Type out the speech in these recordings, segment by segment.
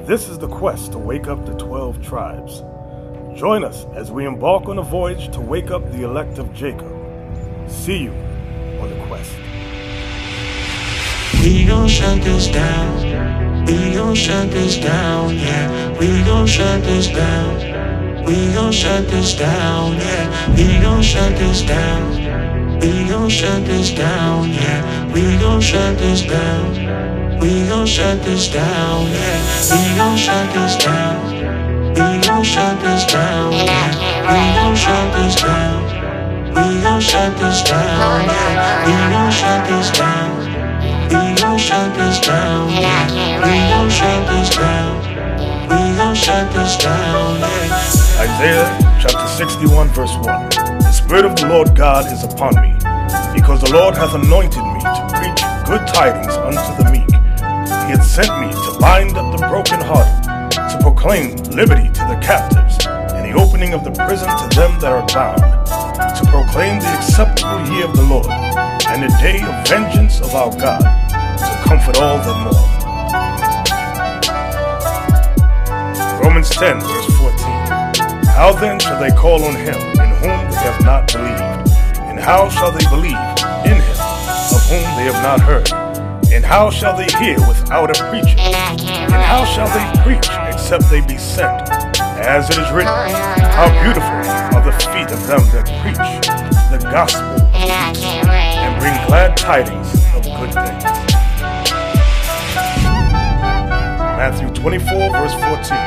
This is the quest to wake up the 12 tribes. Join us as we embark on a voyage to wake up the elect of Jacob. See you on the quest. We gon' shut this down. We gon' shut this down, yeah. We gon' shut this down. We gon' shut this down, yeah. We gon' shut this down. We gon' shut this down, yeah. We gon' shut this down. We gon' shut this down, yeah. We gon' shut this down. We gon' shut this down, yeah. We gon' shut this down. We gon' shut this down, yeah. We gon' shut this down. We gon' shut this down, yeah. We gon' shut this down. We gon' shut this down, yeah. Isaiah chapter 61 verse 1. The Spirit of the Lord God is upon me, because the Lord hath anointed me to preach good tidings unto the meek. He hath sent me to bind up the brokenhearted, to proclaim liberty to the captives, and the opening of the prison to them that are bound, to proclaim the acceptable year of the Lord, and the day of vengeance of our God, to comfort all that mourn. Romans 10 verse 14. How then shall they call on him in whom they have not believed? And how shall they believe in him of whom they have not heard? And how shall they hear without a preacher? And how shall they preach except they be sent? As it is written, how beautiful are the feet of them that preach the gospel of peace, and bring glad tidings of good things. Matthew 24 verse 14.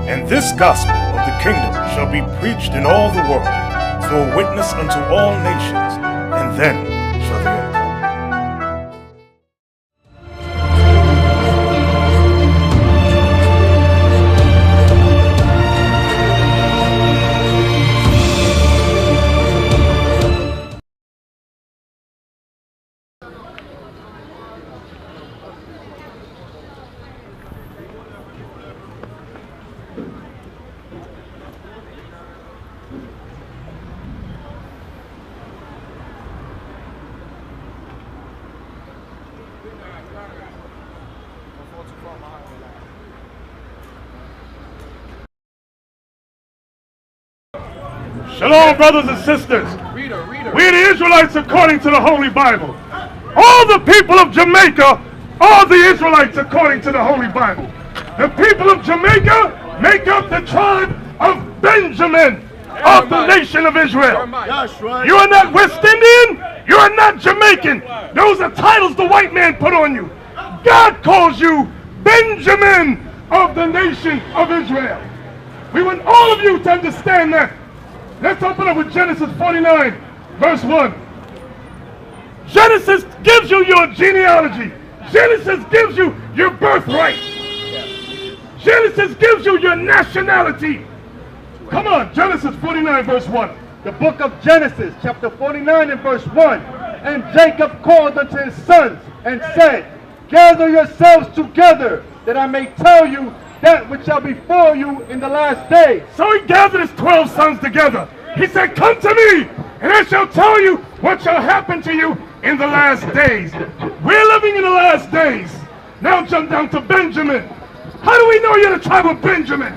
And this gospel of the kingdom shall be preached in all the world for a witness unto all nations, and then shall the end come. Shalom, brothers and sisters. We the Israelites according to the Holy Bible. All the people of Jamaica are the Israelites according to the Holy Bible. The people of Jamaica make up the tribe of Benjamin of the nation of Israel. You are not West Indian. You are not Jamaican. Those are titles the white man put on you. God calls you Benjamin of the nation of Israel. We want all of you to understand that. Let's open up with Genesis 49, verse 1. Genesis gives you your genealogy. Genesis gives you your birthright. Genesis gives you your nationality. Come on, Genesis 49, verse 1. The book of Genesis, chapter 49 and verse 1. And Jacob called unto his sons and said, Gather yourselves together, that I may tell you that which shall befall you in the last days. So he gathered his 12 sons together. He said, Come to me, and I shall tell you what shall happen to you in the last days. We're living in the last days. Now jump down to Benjamin. How do we know you're the tribe of Benjamin,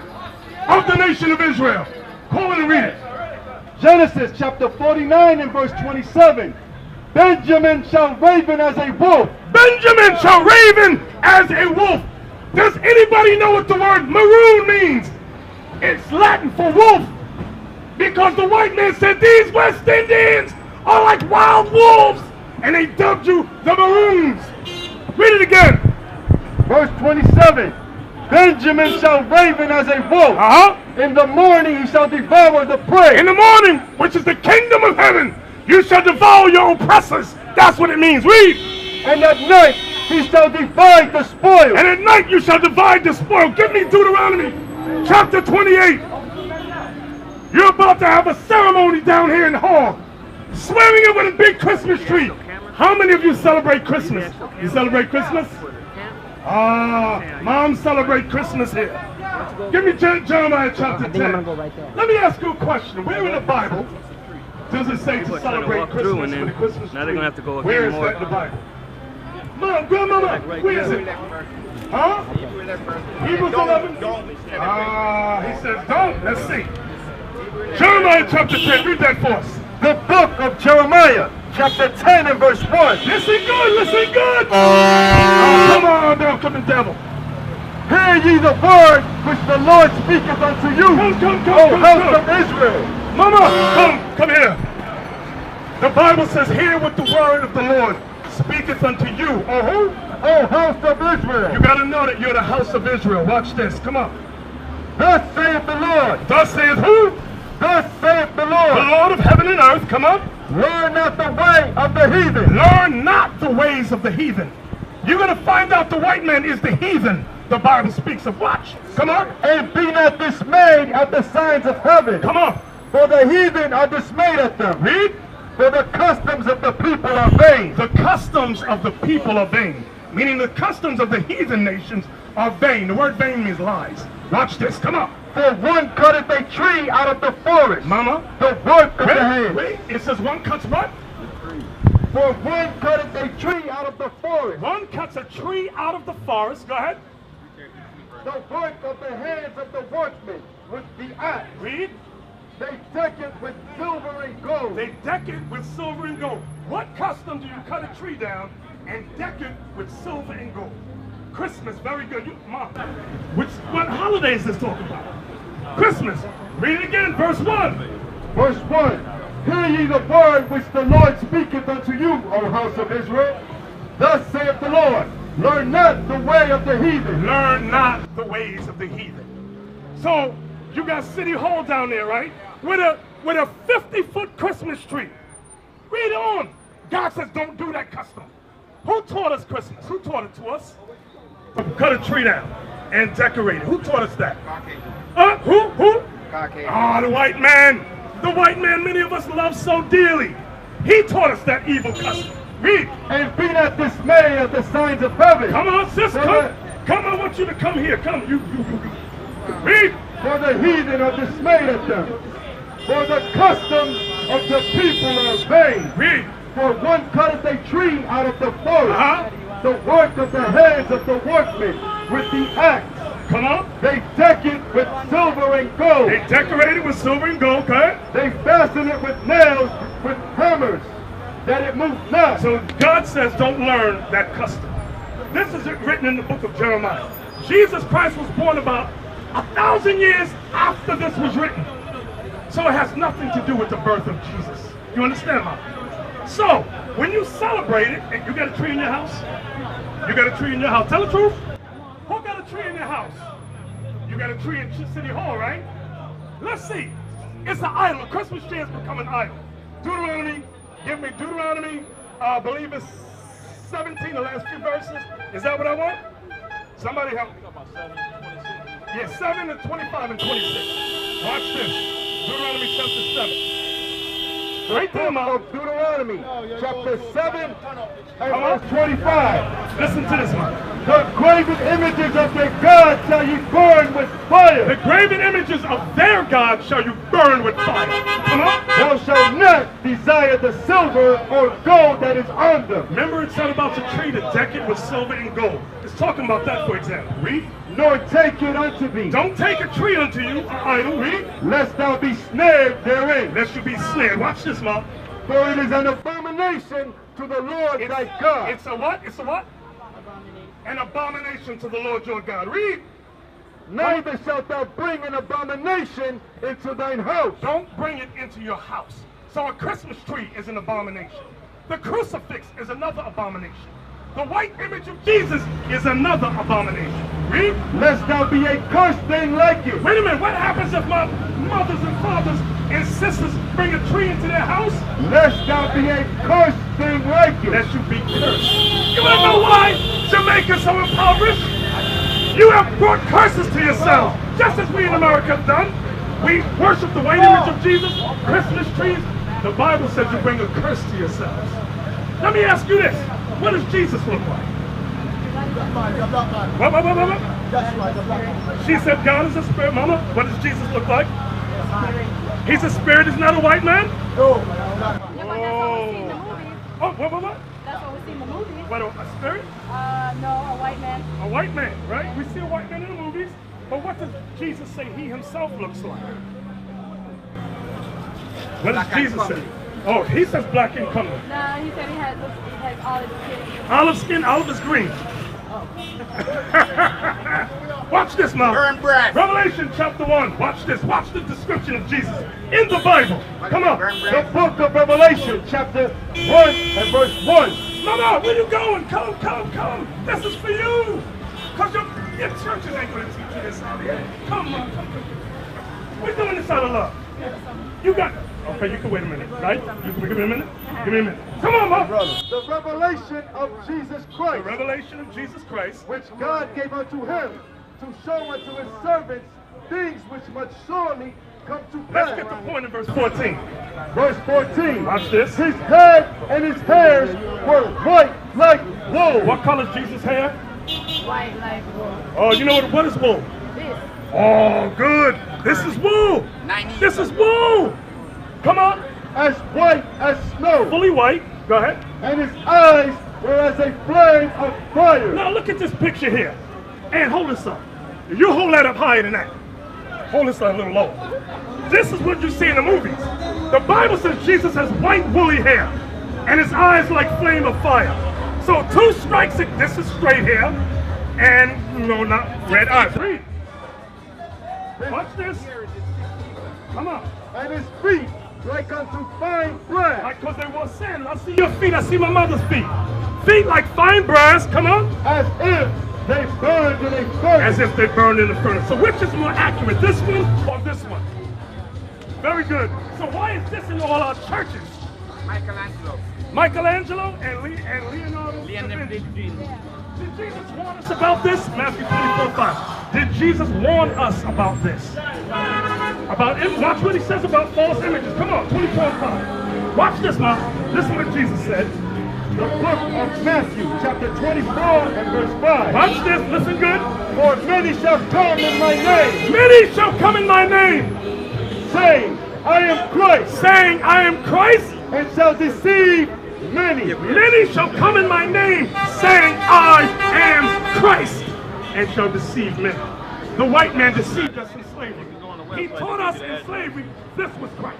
of the nation of Israel? Call it and read it. Genesis chapter 49 and verse 27. Benjamin shall raven as a wolf. Benjamin shall raven as a wolf. Does anybody know what the word maroon means? It's Latin for wolf. Because the white man said these West Indians are like wild wolves. And they dubbed you the Maroons. Read it again. Verse 27. Benjamin shall raven as a wolf. In the morning he shall devour the prey. In the morning, which is the kingdom of heaven, you shall devour your oppressors. That's what it means. Read. And at night he shall divide the spoil. And at night you shall divide the spoil. Give me Deuteronomy chapter 28. You're about to have a ceremony down here in the hall, swearing it with a big Christmas tree. How many of you celebrate Christmas? You celebrate Christmas? Moms celebrate Christmas here. Give me Jeremiah chapter 10. Let me ask you a question. Where in the Bible does it say to celebrate Christmas with a Christmas tree? Now they're going to have to go Where is more. that in the Bible? Mom, grandmama, where is it? Huh? Hebrews 11. He says don't. Let's see. Jeremiah chapter 10. Read that for us. The book of Jeremiah, chapter 10 and verse 1. Listen good, listen good. Oh, come on, now, come the devil. Hear ye the word which the Lord speaketh unto you, O house of Israel. Mama, come here. The Bible says, hear what the word of the Lord speaketh unto you. Oh, who? O house of Israel. You got to know that you're the house of Israel. Watch this. Come on. Thus saith the Lord. Thus saith who? Thus saith the Lord. The Lord of heaven and earth. Come on. Learn not the way of the heathen. Learn not the ways of the heathen. You're going to find out the white man is the heathen. The Bible speaks of. Watch. Come on. And be not dismayed at the signs of heaven. Come on. For the heathen are dismayed at them. Read. For the customs of the people are vain. The customs of the people are vain. Meaning the customs of the heathen nations are vain. The word vain means lies. Watch this. Come on. For one cutteth a tree out of the forest. Mama. The work of the hand. Wait. It says one cuts what? For one cutteth a tree out of the forest. One cuts a tree out of the forest. Go ahead. The work of the hands of the workmen with the axe. Read. They deck it with silver and gold. They deck it with silver and gold. What custom do you cut a tree down and deck it with silver and gold? Christmas, very good. Mom, what holiday is this talking about? Christmas. Read it again, verse 1. Verse 1. Hear ye the word which the Lord speaketh unto you, O house of Israel. Thus saith the Lord, learn not the way of the heathen. Learn not the ways of the heathen. So, you got City Hall down there, right? With a 50-foot Christmas tree. Read on. God says don't do that custom. Who taught us Christmas? Who taught it to us? Cut a tree down and decorate it. Who taught us that? Who? Ah, the white man. The white man many of us love so dearly. He taught us that evil custom. Read. And be not dismayed at the signs of heaven. Come on, sis. Come. I want you to come here. Come. You. Read. For the heathen are dismayed at them. For the customs of the people are vain. Read. For one cutteth a tree out of the forest. The work of the hands of the workmen with the axe. Come on. They deck it with silver and gold. They decorate it with silver and gold, okay? They fasten it with nails, with hammers, that it moves not. So God says don't learn that custom. This is written in the book of Jeremiah. Jesus Christ was born about 1,000 years after this was written. So it has nothing to do with the birth of Jesus. You understand, Mom? So, when you celebrate it, and you got a tree in your house? You got a tree in your house. Tell the truth. Who got a tree in your house? You got a tree in City Hall, right? Let's see. It's an idol. A Christmas tree has become an idol. Deuteronomy, give me Deuteronomy, I believe it's 17, the last few verses. Is that what I want? Somebody help me. Yeah, 7 and 25 and 26. Watch this. Deuteronomy chapter 7. Right there, Mom. Deuteronomy chapter 7 and verse 25. Listen to this, Mom. The graven images of their God shall ye burn with fire. The graven images of their God shall you burn with fire. Come on. Thou shalt not desire the silver or gold that is on them. Remember it said about the tree to deck it with silver and gold. It's talking about that, for example. Read. Nor take it unto thee. Don't take a tree unto you, an idol. Read. Lest thou be snared therein. Lest you be snared. Watch this, Mom. For it is an abomination to the Lord thy God. It's a what? It's a what? An abomination to the Lord your God. Read. Neither shalt thou bring an abomination into thine house. Don't bring it into your house. So a Christmas tree is an abomination. The crucifix is another abomination. The white image of Jesus is another abomination. Read. Lest thou be a cursed thing like it. Wait a minute. What happens if my mothers and fathers and sisters bring a tree into their house? Lest thou be a cursed thing like it. Lest you be cursed. You want to know why Jamaica's so impoverished? You have brought curses to yourselves, just as we in America have done. We worship the white image of Jesus, Christmas trees. The Bible says you bring a curse to yourselves. Let me ask you this. What does Jesus look like? What? She said God is a spirit, Mama. What does Jesus look like? He's a spirit. He's not a white man? No, but that's what we see in the movies. Oh, what? That's what we seen the movies. What, a spirit? No, a white man. A white man, right? We see a white man in the movies, but what does Jesus say he himself looks like? What does Jesus say? Oh, he says black and comely. No, he said he has olive skin. Olive skin, olive is green. Watch this now. Burn bread. Revelation chapter 1. Watch this. Watch the description of Jesus in the Bible. Come on. The book of Revelation, chapter 1 and verse 1. No, where you going? Come. This is for you. Because your churches ain't going to teach you this out here. Come on. We're doing this out of love. You got it. Okay, you can wait a minute, right? You can give me a minute? Give me a minute. Come on, Mom. The revelation of Jesus The Christ, revelation of Jesus Christ, which God gave unto him to show unto his servants things which must surely come to pass. let's get the point in verse 14. Verse 14. Watch this. His head and his hairs were white like wool. What color is Jesus' hair? White like wool. Oh, you know what is wool? This. Oh, good. This is wool. This is wool. Come on. As white as snow. Fully white. Go ahead. And his eyes were as a flame of fire. Now look at this picture here. And hold this up. You hold that up higher than that. Hold this up a little lower. This is what you see in the movies. The Bible says Jesus has white woolly hair. And his eyes like flame of fire. So two strikes, this is straight hair. And, no, not red eyes. Read. Watch this. Come on. And his feet like unto fine brass. Like, because they wore sandals. I see your feet. I see my mother's feet. Feet like fine brass. Come on. As if they burned in a furnace. As if they burned in the furnace. So which is more accurate, this one or this one? Very good. So why is this in all our churches? Michelangelo and Leonardo da Vinci. Did Jesus warn us about this? Matthew 24:5. Did Jesus warn us about this? About it? Watch what he says about false images. Come on, 24:5. Watch this now. This is what Jesus said. The book of Matthew, chapter 24 and verse 5. Watch this. Listen good. For many shall come in my name, Many shall come in my name, saying, I am Christ, saying, I am Christ. and shall deceive many. Many shall come in my name, saying, I am Christ, and shall deceive many. The white man deceived us in slavery. He taught us in slavery this was Christ.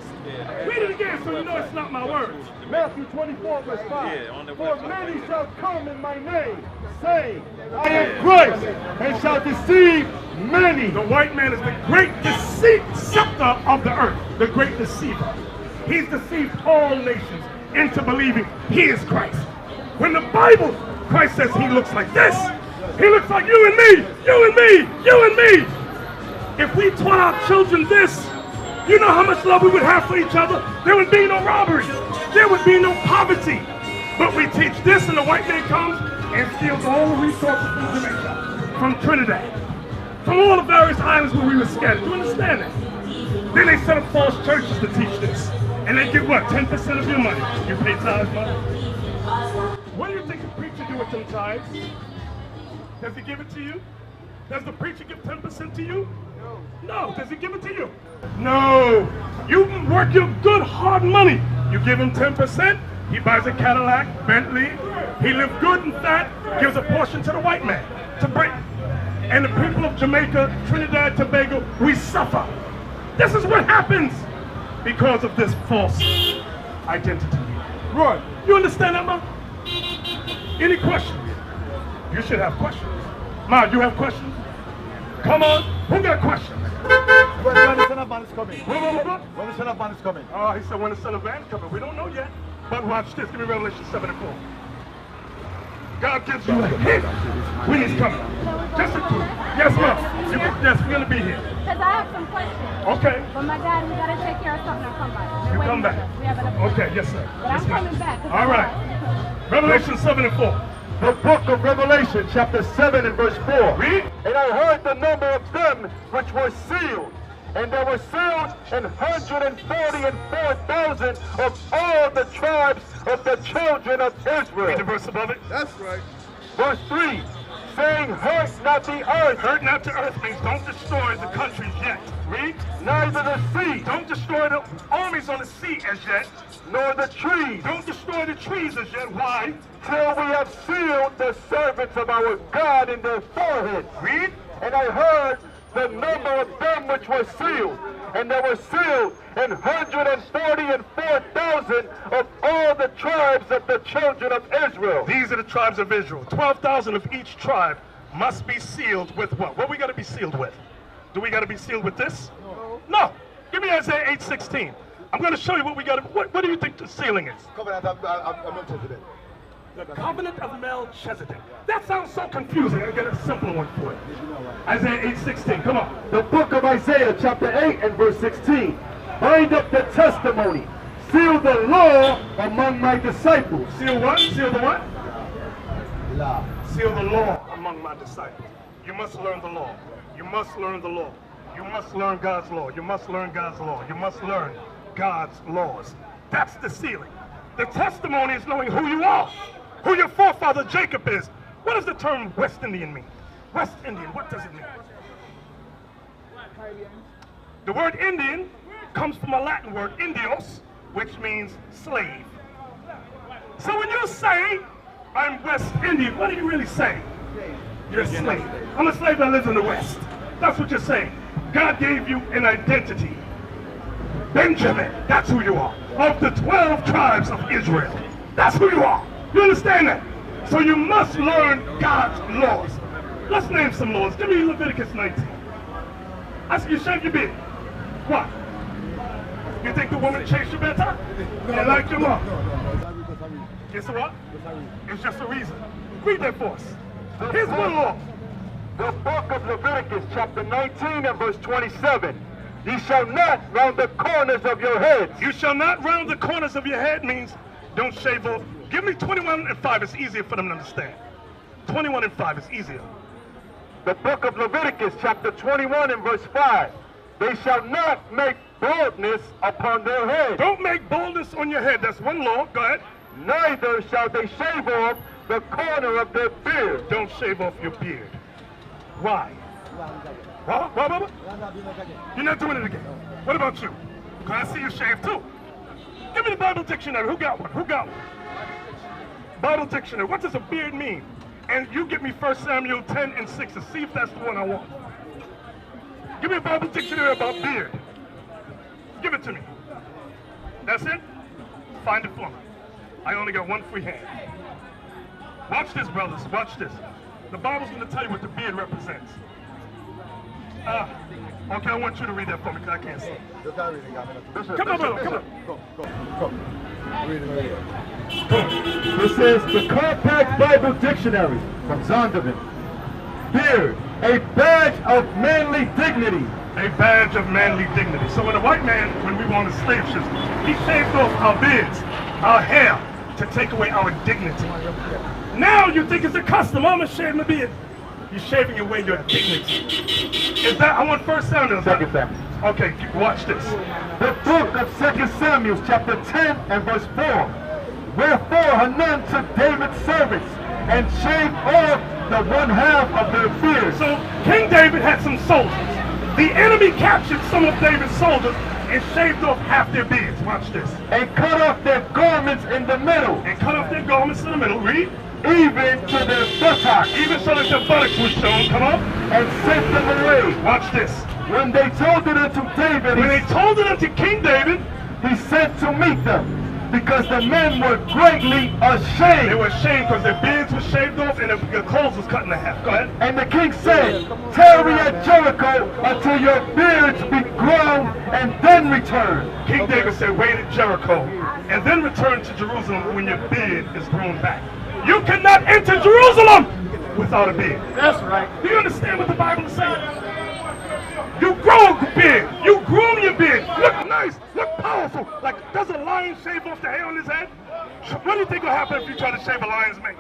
Read it again so you know it's not my words. Matthew 24 verse 5. For many shall come in my name, saying, I am Christ, and shall deceive many. The white man is the great deceptor of the earth, the great deceiver. He's deceived all nations into believing he is Christ. When the Bible, Christ says he looks like this, he looks like you and me, you and me, you and me. If we taught our children this, you know how much love we would have for each other? There would be no robbery. There would be no poverty. But we teach this and the white man comes and steals all the resources from Jamaica, from Trinidad, from all the various islands where we were scattered. Do you understand that? Then they set up false churches to teach this. And they get what? 10% of your money. You pay tithes, money. What do you think the preacher do with them tithes? Does he give it to you? Does the preacher give 10% to you? No. Does he give it to you? No. You work your good, hard money. You give him 10%. He buys a Cadillac, Bentley. He lives good and fat, gives a portion to the white man to bring. And the people of Jamaica, Trinidad, Tobago, we suffer. This is what happens because of this false identity. Roy, you understand that, Ma? Any questions? You should have questions. Ma, you have questions? Come on. Who got questions? When the Son of Man is coming. What? When the Son of Man is coming. Oh, he said when the Son of Man is coming. We don't know yet. But watch this. Give me Revelation 7 and 4. God gives you a hint when he's coming. Just a clue. Yes, ma'am. Yes, we're going to be here. Because I have some questions. Okay. But my dad, we got to take care of something. I'll come back. You come back. We have an appointment. Okay, yes, sir. But Yes, I'm ma'am. coming back. All right. Revelation 7 and 4. The book of Revelation, chapter 7 and verse 4. Read. And I heard the number of them which were sealed. And there were sealed 144,000 of all the tribes of the children of Israel. Read the verse above it. That's right. Verse 3, saying, hurt not the earth. Hurt not to earth means don't destroy the countries yet. Read. neither the sea, Don't destroy the armies on the sea as yet. nor the trees, Don't destroy the trees as yet. Why? till we have sealed the servants of our God in their foreheads. Read. And I heard the number of them which were sealed, and they were sealed in 144,000 of all the tribes of the children of Israel. These are the tribes of Israel. 12,000 of each tribe must be sealed with what? What we got to be sealed with? Do we got to be sealed with this? No. Give me Isaiah 8:16. I'm going to show you what we got to. What do you think the sealing is? Covenant of Melchizedek. The covenant of Melchizedek. That sounds so confusing. I'll get a simpler one for you. Isaiah 8:16. Come on. The book of Isaiah, chapter 8 and verse 16. Bind up the testimony. Seal the law among my disciples. Seal what? Seal the what? Seal the law among my disciples. You must learn the law. You must learn the law. You must learn God's law. You must learn God's law. You must learn God's laws. That's the sealing. The testimony is knowing who you are, who your forefather Jacob is. What does the term West Indian mean? West Indian, what does it mean? The word Indian comes from a Latin word, indios, which means slave. So when you say, I'm West Indian, what are you really saying? You're a slave. I'm a slave that lives in the West. That's what you're saying. God gave you an identity. Benjamin, that's who you are. Of the 12 tribes of Israel. That's who you are. You understand that? So you must learn God's laws. Let's name some laws. Give me Leviticus 19. I said, you shave your beard. What? You think the woman chased you better? You like your mom? Guess what? It's just a reason. Read that for us. Here's one law. The book of Leviticus, chapter 19 and verse 27. Ye shall not round the corners of your heads. You shall not round the corners of your head means don't shave off. Give me 21 and 5. It's easier for them to understand. 21 and 5 is easier. The book of Leviticus, chapter 21 and verse 5. They shall not make baldness upon their head. Don't make baldness on your head. That's one law. Go ahead. Neither shall they shave off the corner of their beard. Don't shave off your beard. Why? What? You're not doing it again. What about you? Because I see you shave too. Give me the Bible dictionary. Who got one? Who got one? Bible dictionary. What does a beard mean? And you give me 1 Samuel 10 and 6 to see if that's the one I want. Give me a Bible dictionary about beard. Give it to me. That's it? Find it for me. I only got one free hand. Watch this, brothers. Watch this. The Bible's going to tell you what the beard represents. Okay, I want you to read that for me because I can't see. Come on, brother. Come on. Go. This is the Compact Bible Dictionary from Zondervan. Beard, a badge of manly dignity. A badge of manly dignity. So when a white man, when we were on the slave ships, he shaved off our beards, our hair, to take away our dignity. Now you think it's a custom. I'm going to shave my beard. You're shaving away your dignity. Is that, I want 1 Samuel. 2 Samuel. Okay, watch this. The book of 2 Samuel, chapter 10 and verse 4. Wherefore Hanun took David's servants and shaved off the one half of their beards. So King David had some soldiers. The enemy captured some of David's soldiers and shaved off half their beards. Watch this. And cut off their garments in the middle. And cut off their garments in the middle. Read. Even to their buttocks. Even so that their buttocks were shown. Come on. And sent them away. Watch this. When they told it unto David, when they told it unto King David, he sent to meet them, because the men were greatly ashamed. They were ashamed because their beards were shaved off and their clothes was cut in half. Go ahead. And the king said, tarry at Jericho until your beards be grown, and then return. King David said, wait at Jericho, and then return to Jerusalem when your beard is grown back. You cannot enter Jerusalem without a beard. That's right. Do you understand what the Bible is saying? You grow a beard. You groom your beard. Look nice. Look powerful. Like, does a lion shave off the hair on his head? What do you think will happen if you try to shave a lion's mane?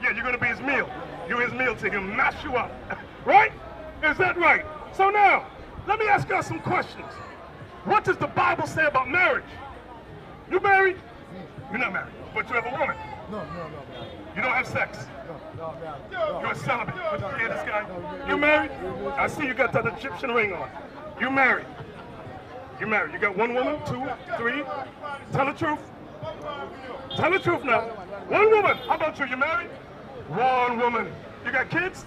Yeah, you're going to be his meal. You're his meal to him. Mash you up. Right? Is that right? So now, let me ask y'all some questions. What does the Bible say about marriage? You married? You're not married. But you have a woman. No. You don't have sex. No. You're a celibate. What you hear this guy? You married? I see you got that Egyptian ring on. You married. You married. You got one woman, 2, 3. Tell the truth. Tell the truth now. One woman. How about you? You married? One woman. You got kids?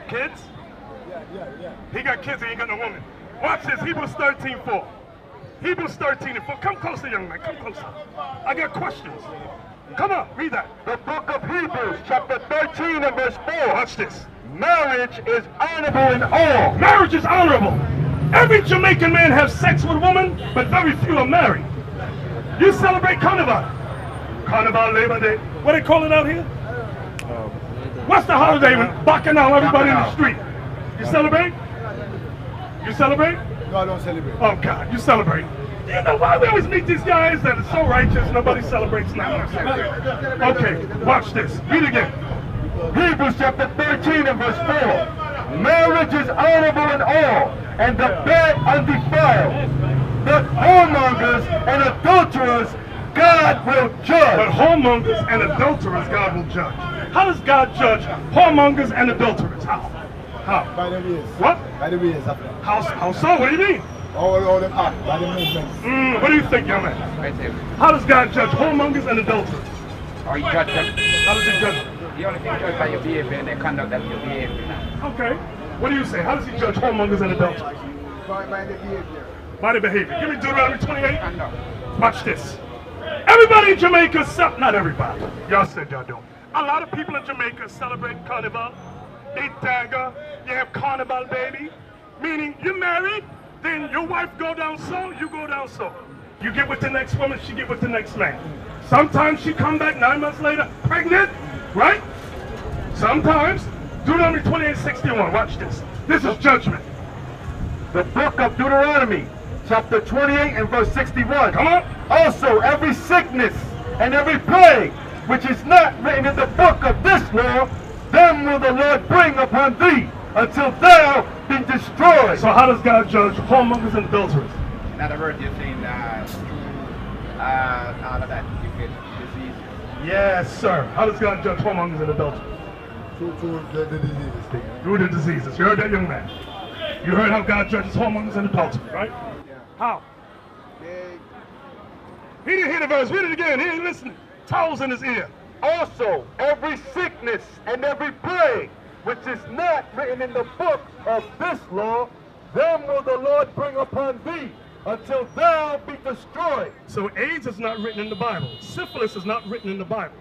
Kids? Yeah. He got kids, he ain't got no woman. Watch this, Hebrews 13:4. Hebrews 13:4. Come closer, young man, come closer. I got questions. Come on, read that. The book of Hebrews, chapter 13 and verse 4. Watch this. Marriage is honorable in all. Marriage is honorable. Every Jamaican man has sex with a woman, but very few are married. You celebrate Carnival. Carnival, Labor Day. What they call it out here? What's the holiday when bacchanal everybody in the street? You celebrate? You celebrate? No, I don't celebrate. Oh God, you celebrate. You know why we always meet these guys that are so righteous, nobody celebrates now. Okay, watch this. Read it again. Hebrews chapter 13 and verse 4. Marriage is honorable in all, and the bed undefiled. The whoremongers and adulterers God will But judge. whoremongers and adulterers God will judge. How does God judge whoremongers and adulterers? How? By the ways. What? By the ways after. How so? What do you mean? All them act by the movements. What do you think, young man? How does God judge whoremongers and adulterers? Or you judge them. How does he judge them? The only thing judged by your behavior and the conduct that you behave in. Okay. What do you say? How does he judge whoremongers and adulterers? By the behavior. By the behavior. Give me Deuteronomy 28. Conduct. Watch this. Everybody in Jamaica, not everybody. Y'all said y'all don't. A lot of people in Jamaica celebrate Carnival. They dagger. You have Carnival, baby. Meaning you're married, then your wife go down so, you go down so. You get with the next woman, she get with the next man. Sometimes she come back 9 months later, pregnant, right? Sometimes. Deuteronomy 28:61. Watch this. This is judgment. The book of Deuteronomy, chapter 28 and verse 61. Come on. Also, every sickness and every plague which is not written in the book of this law, them will the Lord bring upon thee until thou be destroyed. So how does God judge whoremongers and adulterers? In other words, you're saying that all of that you get disease. Yes, sir. How does God judge whoremongers and adulterers? Through the diseases thing. Through the diseases. You heard that, young man? You heard how God judges whoremongers and adulterers, right? Yeah. How? He didn't hear the verse. Read it again. He ain't listening. Towels in his ear. Also, every sickness and every plague which is not written in the book of this law, them will the Lord bring upon thee until thou be destroyed. So AIDS is not written in the Bible. Syphilis is not written in the Bible.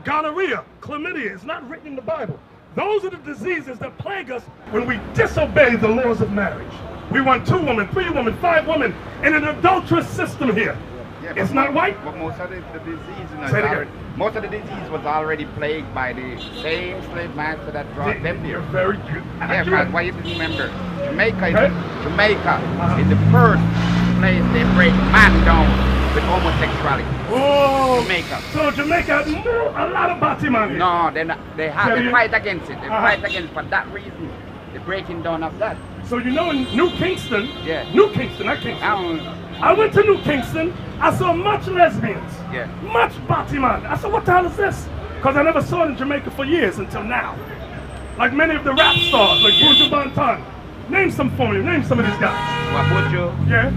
Gonorrhea, chlamydia is not written in the Bible. Those are the diseases that plague us when we disobey the laws of marriage. We want 2 women, 3 women, 5 women in an adulterous system here. Yeah, It's not white. But most of the disease, Say it again. most of the disease was already plagued by the same slave master that brought them You're here. very good. Yeah, because why you didn't remember? Jamaica is, Okay. Jamaica is the first place they break man down with homosexuality. Oh, Jamaica. So Jamaica has a lot of Batman here. No, they're not, they Yeah, they yeah. fight against it. They Uh-huh. fight against for that reason. The breaking down of that. So you know in New Kingston, Yeah. New Kingston, not Kingston. I went to New Kingston, I saw much lesbians, Yeah. much Batman. I said, what the hell is this? Because I never saw it in Jamaica for years until now. Like many of the rap stars, like Buju Banton. Name some for me, name some of these guys. Wabujo, Yeah?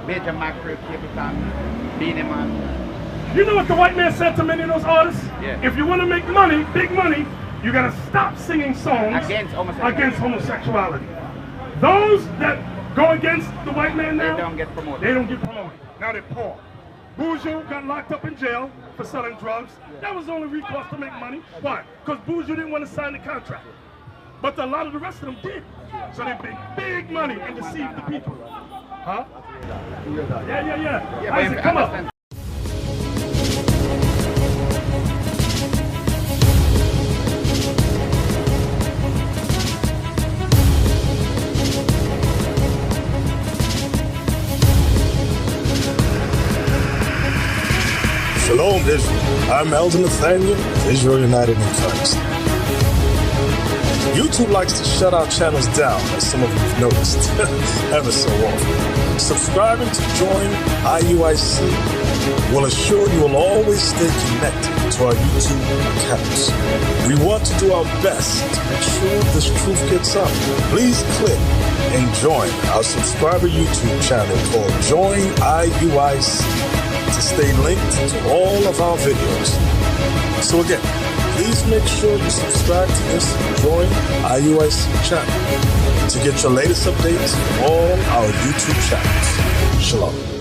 Major Macro, Capitan, Beanie Man. You know what the white man said to many of those artists? Yeah. If you want to make money, big money, you gotta stop singing songs Against homosexuality. against homosexuality. Those that go against the white man now, They don't get promoted. They don't get promoted. Now they're poor. Buju got locked up in jail for selling drugs. That was the only recourse to make money. Why? Because Buju didn't want to sign the contract. But a lot of the rest of them did. So they made big money and deceived the people. Huh? Yeah. Yeah, but Isaac, come up. understand- Shalom, Israel. I'm Elder Nathaniel, of Israel United in Christ. YouTube likes to shut our channels down, as some of you have noticed, ever so often. Subscribing to join IUIC will assure you will always stay connected to our YouTube accounts. We want to do our best to make sure this truth gets out. Please click and join our subscriber YouTube channel called Join IUIC to stay linked to all of our videos. So again, please make sure you subscribe to this Join IUIC channel to get your latest updates from all our YouTube channels. Shalom.